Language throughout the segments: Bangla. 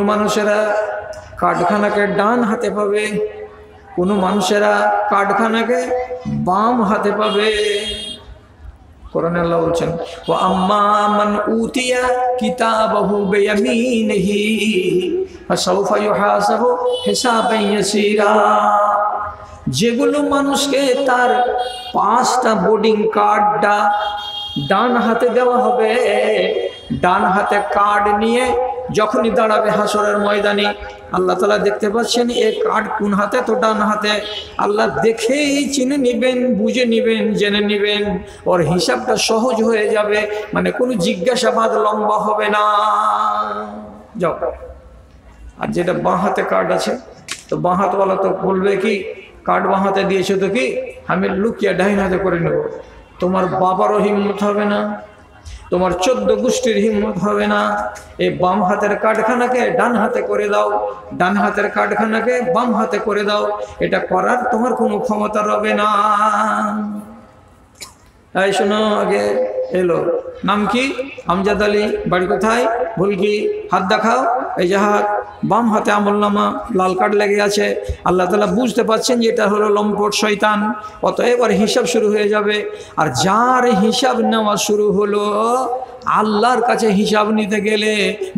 কোনো মানুষেরা কাঠখানাকে ডান হাতে পাবে, কোনো মানুষেরা কাঠখানাকে বাম হাতে পাবে। কোরআনে আল্লাহ বলছেন, ওয়া আম্মা মান উতিয়া কিতাবাহু বিয়ামিনিহি ফাসাউফা ইউহাসাবু হিসাবান ইয়াসীরা। যেগুলো মানুষকে তার 5টা বোর্ডিং কার্ডটা ডান হাতে দেওয়া হবে, ডান হাতে কার্ড নিয়ে যখনই দাঁড়াবে হাসরের ময়দানে, আল্লাহ তাআলা দেখতে পাচ্ছেন এই কার্ড কোন হাতে, তো ডান হাতে। আল্লাহ দেখেই চিনে নেবেন, বুঝে নেবেন, জেনে নেবেন, ওর হিসাবটা সহজ হয়ে যাবে, মানে কোনো জিজ্ঞাসাবাদ লম্বা হবে না। যাও। আর যেটা বাঁ হাতে কার্ড আছে, তো বাঁ হাতওয়ালা তো বলবে কি, কার্ড বাঁ হাতে দিয়েছে তো কি আমি লুকিয়ে ডাইন হাতে করে নেব। তোমার বাবারও হিম্মত হবে না, তোমার 14 গোষ্ঠীর হিম্মত হবে না। এই বাম হাতের কাঠখানাকে ডান হাতে করে দাও, ডান হাতের কাঠখানাকে বাম হাতে করে দাও, এটা করার তোমার কোনো ক্ষমতা রবে না। এই শোনো, আগে এলো নাম কি? আমজাদ আলী, বাড়ি কোথায়? ভুলকি, হাত দেখাও। এই যে হাত, বাম হাতে আমলনামা, লাল কার্ড লেগে আছে। আল্লাহ তাআলা বুঝতে পারছেন যে এটা হলো লম্পট শয়তান, অতএব আর হিসাব শুরু হয়ে যাবে। আর যার হিসাব নেওয়া শুরু হলো, আল্লাহর কাছে হিসাব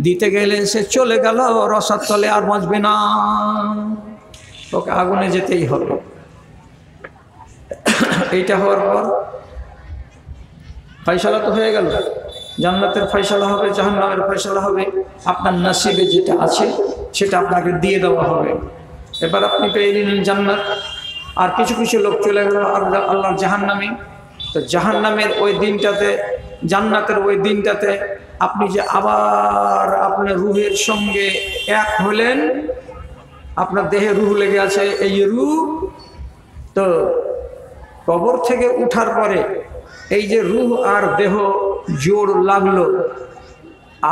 দিতে গেলে সে চলে গেল রসার তলে, আর বাঁচবে না, ওকে আগুনে যেতেই হবে। এইটা হওয়ার পর ফয়সালা তো হয়ে গেল, জান্নাতের ফয়সালা হবে, জাহান্নামের ফয়সালা হবে। আপনার নসিবে যেটা আছে সেটা আপনাকে দিয়ে দেওয়া হবে। এবার আপনি পেয়ে নিলেন জান্নাত, আর কিছু কিছু লোক চলে গেল আল্লাহর জাহান্নামে। তো জাহান্নামের ওই দিনটাতে, জান্নাতের ওই দিনটাতে আপনি যে আবার আপনার রুহের সঙ্গে এক হলেন, আপনার দেহে রুহ লেগে আছে, এই রুহ তো কবর থেকে উঠার পরে এই যে রুহ আর দেহ জোড় লাগলো,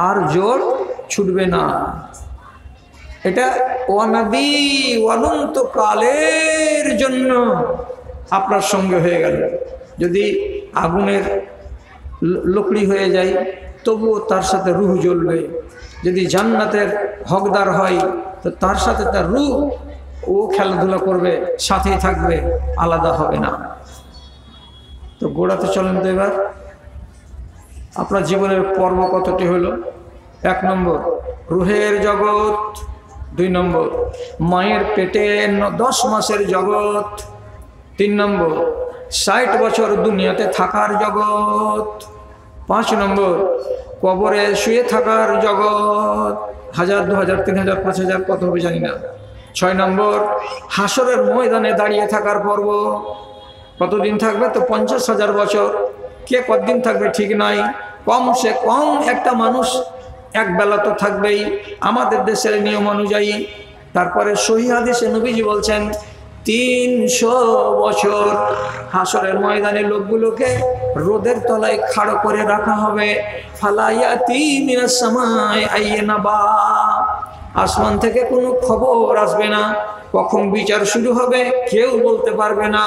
আর জোড় ছুটবে না। এটা ওয়ানাদি অনন্তকালের জন্য আপনার সঙ্গে হয়ে গেল। যদি আগুনের লকড়ি হয়ে যায় তবুও তার সাথে রুহ জ্বলবে। যদি জান্নাতের হকদার হয় তো তার সাথে তার রুহ, ও খেলাধুলা করবে, সাথেই থাকবে, আলাদা হবে না। তো গোড়াতে চলেন তো এবার আপনার জীবনের পর্ব কতটি হলো? 1 নম্বর রুহের জগৎ, 2 নম্বর মায়ের পেটে 10 মাসের জগৎ, 3 নম্বর 60 বছর দুনিয়াতে থাকার জগৎ, 5 নম্বর কবরে শুয়ে থাকার জগৎ, 1000, 2000, 3000, 5000 কত হবে জানি না। 6 নম্বর হাসরের ময়দানে দাঁড়িয়ে থাকার পর্ব। কতদিন থাকবে? তো 50,000 বছর। কে কতদিন থাকবে ঠিক নাই, কমসে কম একটা মানুষ এক বেলা তো থাকবেই আমাদের দেশের নিয়ম অনুযায়ী। তারপরে সহিহ হাদিসে নবীজি বলছেন 300 বছর হাসরের ময়দানে লোকগুলোকে রোদের তলায় খাড়ো করে রাখা হবে। ফালায়াতি মিনাস সামাই আইয়ানাবা, আসমান থেকে কোনো খবর আসবে না, কখন বিচার শুরু হবে কেউ বলতে পারবে না।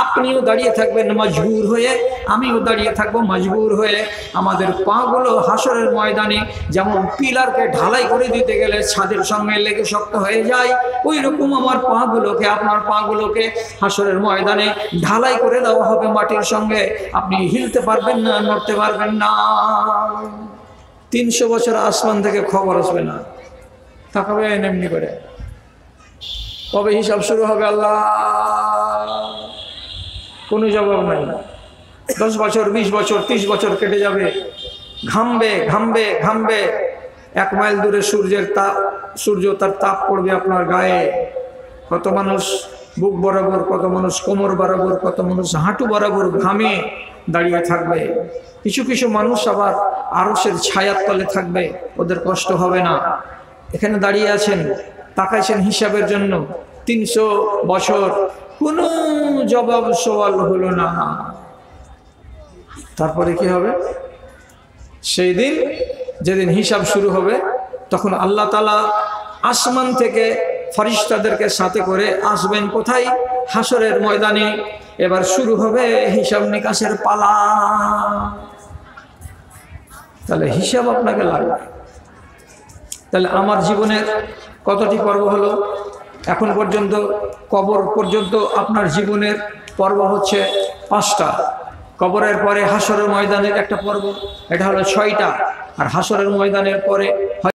আপনিও দাঁড়িয়ে থাকবেন মজবুর হয়ে, আমিও দাঁড়িয়ে থাকবো মজবুর হয়ে। আমাদের পাগুলো হাসরের ময়দানে যেমন পিলারকে ঢালাই করে দিতে গেলে ছাদের সঙ্গে লেগে শক্ত হয়ে যায়, ওই রকম আমার পাগুলোকে, আপনার পাগুলোকে হাসরের ময়দানে ঢালাই করে দেওয়া হবে মাটির সঙ্গে। আপনি হিলতে পারবেন না, নড়তে পারবেন না। 300 বছর আসমান থেকে খবর আসবে না, তাকাবেন এমনি করে। কবে হিসাব শুরু হবে আল্লাহ, কোনো জবাব নাই। 10 বছর, 20 বছর, 30 বছর কেটে যাবে, ঘামবে ঘামবে ঘামবে। 1 মাইল দূরে সূর্য তার তাপ পড়বে আপনার গায়ে। কত মানুষ বুক বরাবর, কত মানুষ কোমর বরাবর, কত মানুষ হাঁটু বরাবর ঘামে দাঁড়িয়ে থাকবে। কিছু কিছু মানুষ আবার আরশের ছায়ার তলে থাকবে, ওদের কষ্ট হবে না। এখানে দাঁড়িয়ে আছেন, তাকাইছেন হিসাবের জন্য, 300 বছর কোনো জবাব সওয়াল হলো না। তারপরে কি হবে? সেই দিন যেদিন হিসাব শুরু হবে, তখন আল্লাহ তাআলা আসমান থেকে ফেরেশতাদেরকে সাথে করে আসবেন কোথায়? হাসরের ময়দানে। এবার শুরু হবে হিসাব নিকাশের পালা। তাহলে হিসাব আপনাকে লাগবে। তাহলে আমার জীবনের কতটি পর্ব হলো এখন পর্যন্ত? কবর পর্যন্ত আপনার জীবনের পর্ব হচ্ছে 5টা। কবরের পরে হাসরের ময়দানের একটা পর্ব, এটা হলো 6টা। আর হাসরের ময়দানের পরে